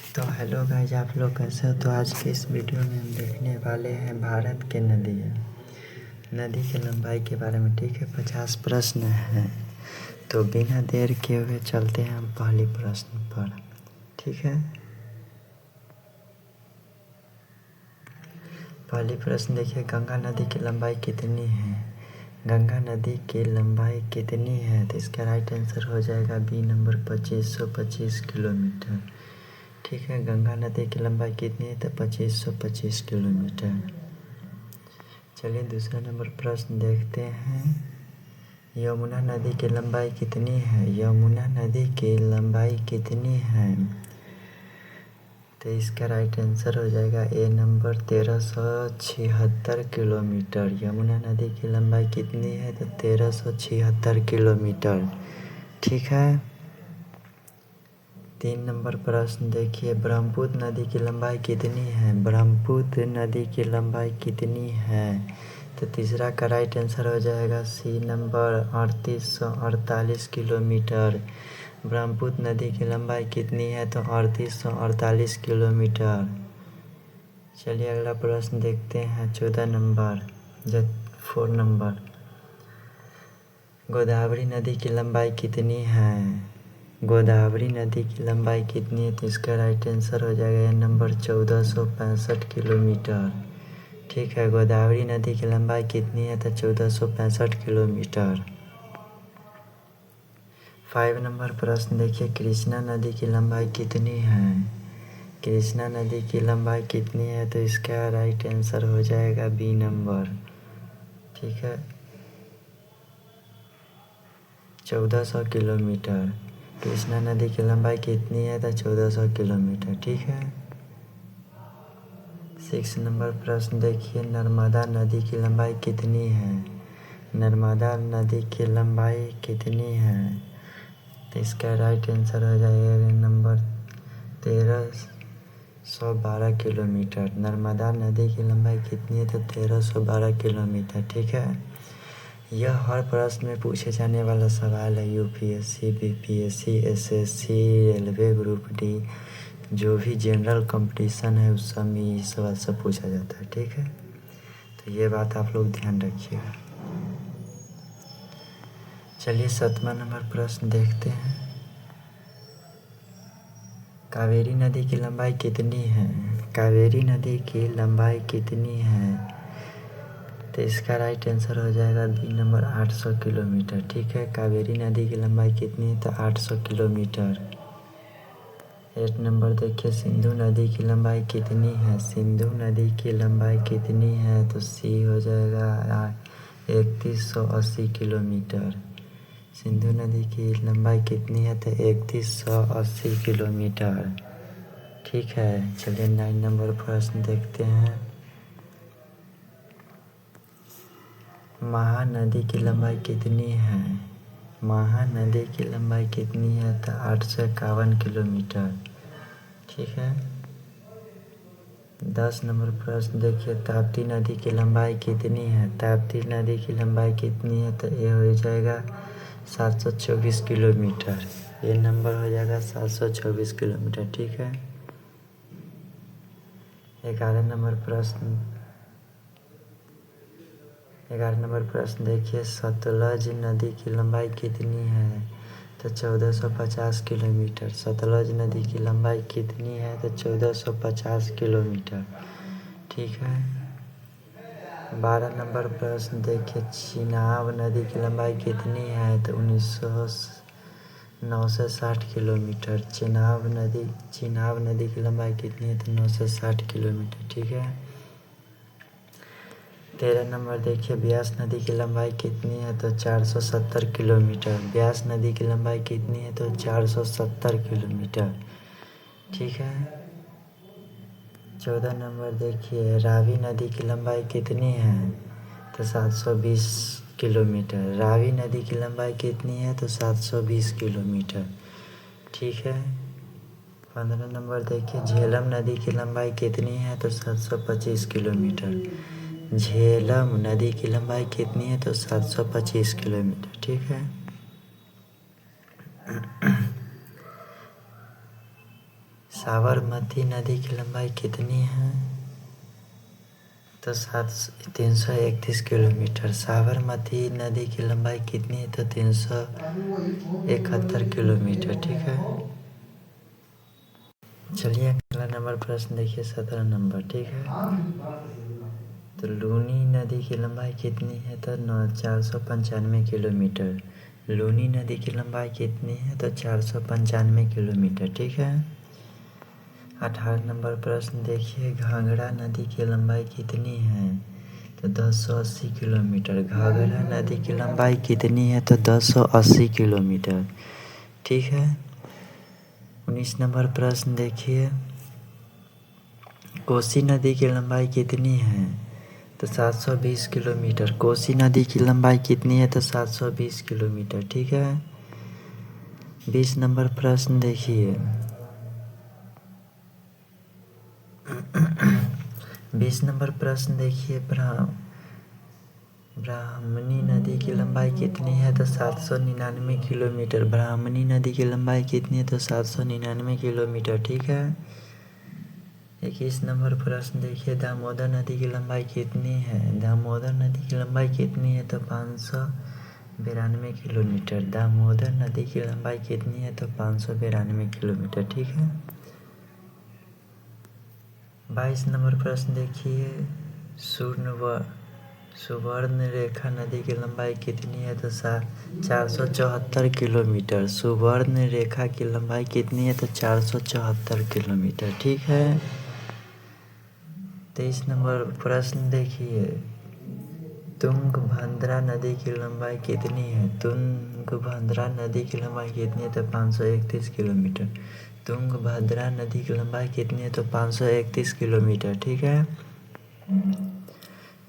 तो hello guys, आप लोग कैसे हो। तो आज के इस वीडियो में हम देखने वाले हैं भारत के नदी की लंबाई के बारे में। ठीक है, 50 प्रश्न हैं। तो बिना देर किए हुए चलते हैं हम पहले प्रश्न पर। ठीक है, पहली प्रश्न देखिए, गंगा नदी की लंबाई कितनी है। गंगा नदी की लंबाई कितनी है, तो इसका राइट आंसर हो जाएगा बी नंबर 2525 किलोमीटर। ठीक है, गंगा नदी की लंबाई कितनी है, तो 2525 किलोमीटर। चलिए दूसरा नंबर प्रश्न देखते हैं, यमुना नदी की लंबाई कितनी है। यमुना नदी की लंबाई कितनी है, तो इसका राइट आंसर हो जाएगा ए नंबर 1376 किलोमीटर। यमुना नदी की लंबाई कितनी है, तो 1376 किलोमीटर। ठीक है, 3 नंबर प्रश्न देखिए, ब्रह्मपुत्र नदी की लंबाई कितनी है। ब्रह्मपुत्र नदी की लंबाई कितनी है, तो तीसरा का राइट आंसर हो जाएगा सी नंबर 3848 किलोमीटर। ब्रह्मपुत्र नदी की लंबाई कितनी है, तो 3848 किलोमीटर। चलिए अगला प्रश्न देखते हैं, 14 नंबर 4 नंबर, गोदावरी नदी की लंबाई कितनी है। गोदावरी नदी की लंबाई कितनी है, तो इसका राइट आंसर हो जाएगा नंबर 1465 किलोमीटर। ठीक है, गोदावरी नदी की लंबाई कितनी है, तो 1465 किलोमीटर। 5 नंबर प्रश्न देखिए, कृष्णा नदी की लंबाई कितनी है। कृष्णा नदी की लंबाई कितनी है, तो इसका राइट आंसर हो जाएगा बी नंबर। ठीक है, 1400 किलोमीटर। कृष्णा नदी की लंबाई कितनी है, तो 1400 किलोमीटर। ठीक है, 6 नंबर प्रश्न देखिए, नर्मदा नदी की लंबाई कितनी है। नर्मदा नदी की लंबाई कितनी है, तो इसका राइट आंसर हो जाएगा नंबर 1312 किलोमीटर। नर्मदा नदी की लंबाई कितनी है, तो 1312 किलोमीटर। ठीक है, यह हर प्रश्न में पूछे जाने वाला सवाल है। UPSC, BPSC, SSC, railway group D, जो भी जनरल कंपटीशन है उस सब में ये सवाल सब पूछा जाता है। ठीक है, तो ये बात आप लोग ध्यान रखिएगा। चलिए 7वां नंबर प्रश्न देखते हैं, कावेरी नदी की लंबाई कितनी है। कावेरी नदी की लंबाई कितनी है, तो इसका राइट आंसर हो जाएगा बी नंबर 800 किलोमीटर। ठीक है, कावेरी नदी की लंबाई कितनी है, तो 800 किलोमीटर। 8 नंबर देखिए, सिंधु नदी की लंबाई कितनी है। सिंधु नदी की लंबाई कितनी है, तो सी हो जाएगा 3180 किलोमीटर। सिंधु नदी की लंबाई कितनी है, तो 3180 किलोमीटर। ठीक है, चलिए 9 नंबर प्रश्न देखते हैं, महानदी की लंबाई कितनी है। महानदी की लंबाई कितनी है, तो 851 किलोमीटर। ठीक है, 10 नंबर प्रश्न देखिए, ताप्ती नदी की लंबाई कितनी है। ताप्ती नदी की लंबाई कितनी है, तो ये हो जाएगा 724 किलोमीटर। ये नंबर हो जाएगा 724 किलोमीटर। ठीक है, 11 नंबर प्रश्न 11 नंबर प्रश्न देखिए, सतलज नदी की लंबाई कितनी है, तो 1450 किलोमीटर। सतलज नदी की लंबाई कितनी है, तो 1450 किलोमीटर। ठीक है, 12 नंबर प्रश्न देखिए, चिनाब नदी की लंबाई कितनी है, तो 960 किलोमीटर। चिनाब नदी की लंबाई कितनी है, तो 960 किलोमीटर। ठीक है, 13 नंबर देखिए, ब्यास नदी की लंबाई कितनी है, तो 470 किलोमीटर। ब्यास नदी की लंबाई कितनी है, तो 470 किलोमीटर। ठीक है, 14 नंबर देखिए, रावी नदी की लंबाई कितनी है, तो 720 किलोमीटर। रावी नदी की लंबाई कितनी है, तो 720 किलोमीटर। ठीक है, 15 नंबर देखिए, झेलम नदी की लंबाई कितनी है, तो 725 किलोमीटर। झेलम नदी की लंबाई कितनी है, तो 725 किलोमीटर। ठीक है, साबरमती नदी की लंबाई कितनी है? तो 331 किलोमीटर। साबरमती नदी की लंबाई कितनी है? तो 371 किलोमीटर। ठीक है, चलिए अगला नंबर प्रश्न देखिए 17 नंबर। ठीक है, तो लूनी नदी की लंबाई कितनी है? तो 495 किलोमीटर। लूनी नदी की लंबाई कितनी है? तो 495 किलोमीटर। ठीक है, 18 नंबर प्रश्न देखिए, घाघरा नदी की लंबाई कितनी है? तो 1080 किलोमीटर। घाघरा नदी की लंबाई कितनी है? तो 1080 किलोमीटर। ठीक है, 19 नंबर प्रश्न देखिए, कोसी नदी की लंबाई कितनी है? तो 720 किलोमीटर। कोसी नदी की लंबाई कितनी है? तो 720 किलोमीटर। ठीक है, 20 नंबर प्रश्न देखिए, 20 नंबर प्रश्न देखिए, ब्राह्मणी नदी की लंबाई कितनी है? तो 799 किलोमीटर। ब्राह्मणी नदी की लंबाई कितनी है? तो 799 किलोमीटर। ठीक है, 21 नंबर प्रश्न देखिए, दामोदर नदी की लंबाई कितनी है? दामोदर नदी की लंबाई कितनी है? तो 592 किलोमीटर। दामोदर नदी की लंबाई कितनी है? तो 592 किलोमीटर। ठीक है, 22 नंबर प्रश्न देखिए, सुवर्ण रेखा नदी की लंबाई कितनी है? तो 474 किलोमीटर। सुवर्ण रेखा की लंबाई कितनी है? तो 474 किलोमीटर। ठीक है, 23 नंबर प्रश्न देखिए, तुंगभद्रा नदी की लंबाई कितनी है? तुंगभद्रा नदी की लंबाई कितनी है? तो 531 किलोमीटर। तुंगभद्रा नदी की लंबाई कितनी है? तो 531 किलोमीटर। ठीक है,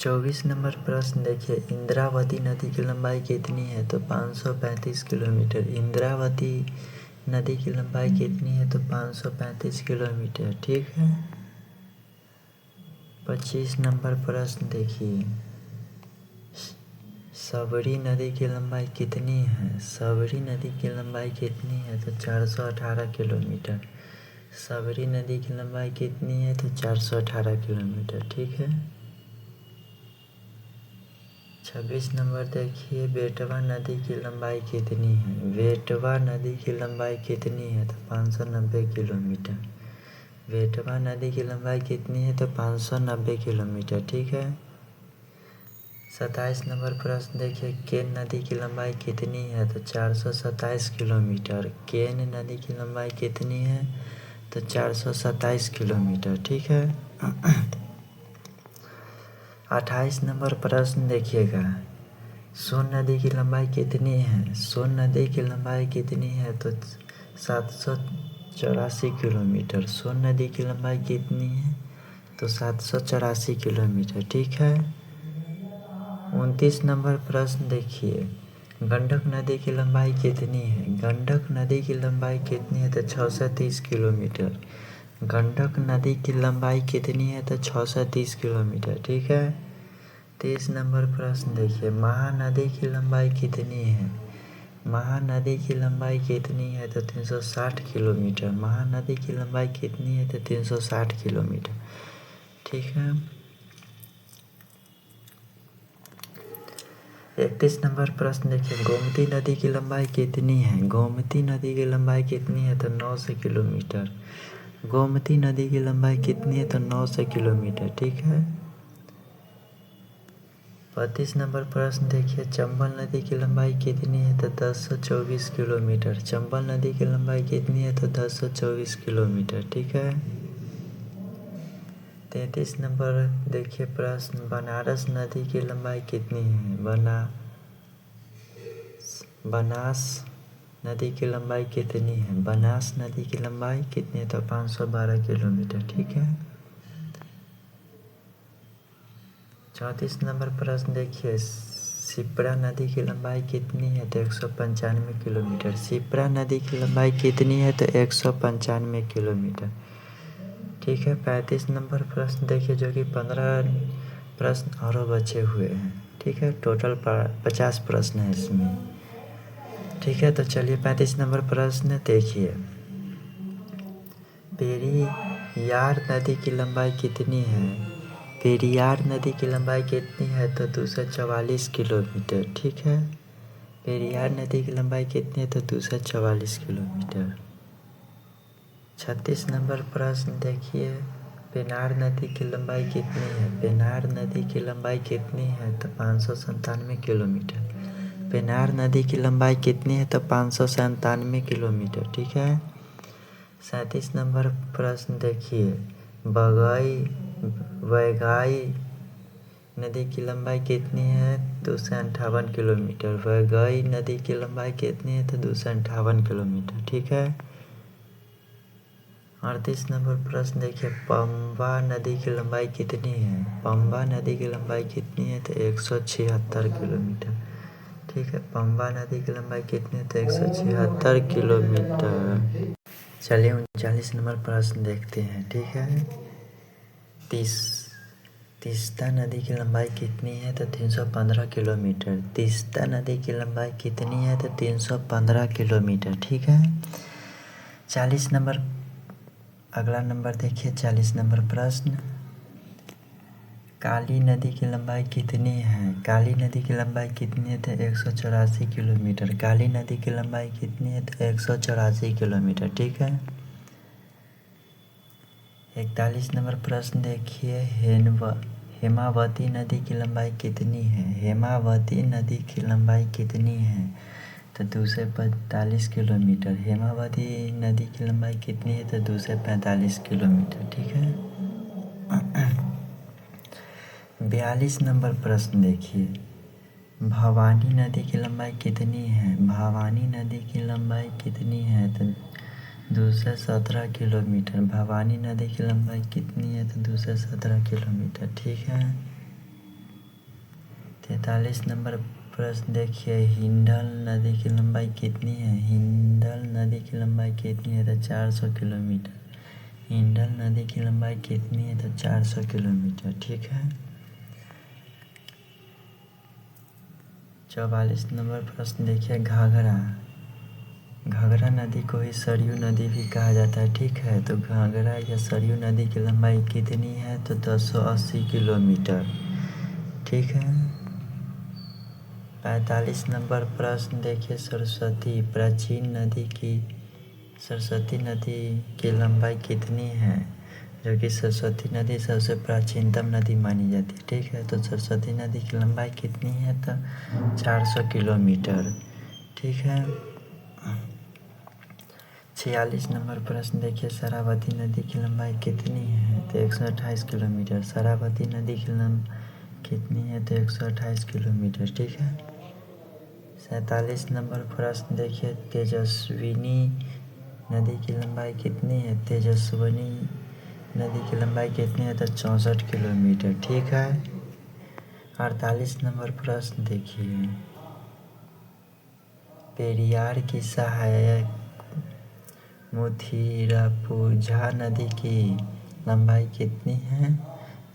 24 नंबर प्रश्न देखिए, इंद्रावती नदी की लंबाई कितनी है? तो 535 किलोमीटर। इंद्रावती नदी की लंबाई कितनी है? तो 535 किलोमीटर। ठीक है, 25 नंबर प्रश्न देखिए, सबरी नदी की लंबाई कितनी है? सबरी नदी की लंबाई कितनी है? तो 418 किलोमीटर। सबरी नदी की लंबाई कितनी है? तो 418 किलोमीटर। ठीक है, 26 नंबर देखिए, बेटवा नदी की लंबाई कितनी है? बेटवा नदी की लंबाई कितनी है? तो 590 किलोमीटर। बेटवा नदी की लंबाई कितनी है? तो 590 किलोमीटर। ठीक है, 27 नंबर प्रश्न देखिए, केन नदी की लंबाई कितनी है? तो 427 किलोमीटर। केन नदी की लंबाई कितनी है? तो 427 किलोमीटर। ठीक है, 28 नंबर प्रश्न देखिएगा, सोन नदी की लंबाई कितनी है? सोन नदी की लंबाई कितनी है? तो 784 किलोमीटर। सोन नदी की लंबाई कितनी है? तो 784 किलोमीटर। ठीक है, 29 नंबर प्रश्न देखिए, गंडक नदी की लंबाई कितनी है? गंडक नदी की लंबाई कितनी है? तो 630 किलोमीटर। गंडक नदी की लंबाई कितनी है? तो 630 किलोमीटर। ठीक है, 30 नंबर प्रश्न देखिए, महानदी की लंबाई कितनी है? महानदी की लंबाई कितनी है? तो 360 किलोमीटर। महानदी की लंबाई कितनी है? तो 360 किलोमीटर। ठीक है, 31 नंबर प्रश्न देखिए, गोमती नदी की लंबाई कितनी है? गोमती नदी की लंबाई कितनी है? तो 900 किलोमीटर। गोमती नदी की लंबाई कितनी है? तो 900 किलोमीटर। ठीक है, 32 नंबर प्रश्न देखिए, चंबल नदी की लंबाई कितनी है? तो 1024 किलोमीटर। चंबल नदी की लंबाई कितनी है? तो 1024 किलोमीटर। ठीक है, 33 नंबर देखिए प्रश्न, बनारस नदी की लंबाई कितनी है? बनास नदी की लंबाई कितनी है? बनास नदी की लंबाई कितनी है? तो 512 किलोमीटर। ठीक है, 34 नंबर प्रश्न देखिए, शिप्रा नदी की लंबाई कितनी है? तो 195 किलोमीटर। शिप्रा नदी की लंबाई कितनी है? तो 195 किलोमीटर। ठीक है, 35 नंबर प्रश्न देखिए, जो कि 15 प्रश्न और बचे हुए हैं। ठीक है, टोटल 50 प्रश्न है इसमें। ठीक है, तो चलिए 35 नंबर प्रश्न देखिए, पेरियार नदी की लंबाई कितनी है? पेरियार नदी की लंबाई कितनी है? तो 244 किलोमीटर। ठीक है, पेरियार नदी की लंबाई कितनी है? तो 244 किलोमीटर। 36 नंबर प्रश्न देखिए, पेनार नदी की लंबाई कितनी है? पेनार नदी की लंबाई कितनी है? तो 597 किलोमीटर। पेनार नदी की लंबाई कितनी है? तो 597 किलोमीटर। ठीक है। 37 नंबर प्रश्न देखिए, वैगाई नदी की लंबाई कितनी है? 258 किलोमीटर। वैगाई नदी की लंबाई कितनी है? तो 258 किलोमीटर। ठीक है। 38 नंबर प्रश्न देखिए, पंबा नदी की लंबाई कितनी है? पंबा नदी की लंबाई कितनी है? तो 176 किलोमीटर। ठीक है, पंबा नदी की लंबाई कितनी है? तो 176 किलोमीटर। चलिए 39 नंबर प्रश्न देखते हैं। ठीक है, तीस्ता नदी की लंबाई कितनी है? तो 315 किलोमीटर। तीस्ता नदी की लंबाई कितनी है? तो 315 किलोमीटर। ठीक है। 40 नंबर, अगला नंबर देखिए 40 नंबर प्रश्न, काली नदी की लंबाई कितनी है? काली नदी की लंबाई कितनी है? तो 184 किलोमीटर। काली नदी की लंबाई कितनी है? तो 184 किलोमीटर। ठीक है। 41 नंबर प्रश्न देखिए, हेमावती नदी की लंबाई कितनी है? हेमावती नदी की लंबाई कितनी है? तो 245 किलोमीटर। हेमावती नदी की लंबाई कितनी है? तो 245 किलोमीटर। ठीक है। 42 नंबर प्रश्न देखिए, भवानी नदी की लंबाई कितनी है? भवानी नदी की लंबाई कितनी है? तो 217 किलोमीटर। भवानी नदी की लंबाई कितनी है? तो 217 किलोमीटर। ठीक है। 43 नंबर प्रश्न देखिए, हिंडल नदी की लंबाई कितनी है? हिंडल नदी की लंबाई कितनी है? तो 400 किलोमीटर। हिंडल नदी की लंबाई कितनी है? तो 400 किलोमीटर। ठीक है। 44 नंबर प्रश्न देखिए, घाघरा नदी को ही सरयू नदी भी कहा जाता है। ठीक है, तो घाघरा या सरयू नदी की लंबाई कितनी है? तो 1080 किलोमीटर। ठीक है। 45 नंबर प्रश्न देखिए, सरस्वती नदी की लंबाई कितनी है? जो कि सरस्वती नदी सबसे प्राचीनतम नदी मानी जाती है। ठीक है, तो सरस्वती नदी की लंबाई कितनी है? तो 400 किलोमीटर। ठीक है। 46 नंबर प्रश्न देखिए, शरावती नदी की लंबाई कितनी है? तो 128 किलोमीटर। शरावती नदी की लंबाई कितनी है? तो 128 किलोमीटर। ठीक है। 47 नंबर प्रश्न देखिए, तेजस्विनी नदी की लंबाई कितनी है? तेजस्विनी नदी की लंबाई कितनी है? तो 64 किलोमीटर। ठीक है। 48 नंबर प्रश्न देखिए, पेरियार की सहायक मुथिरापुझा नदी की लंबाई कितनी है?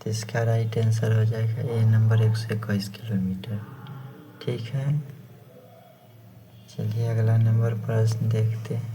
तो इसका राइट आंसर हो जाएगा ए नंबर 121 किलोमीटर। ठीक है। चलिए अगला नंबर प्रश्न देखते हैं।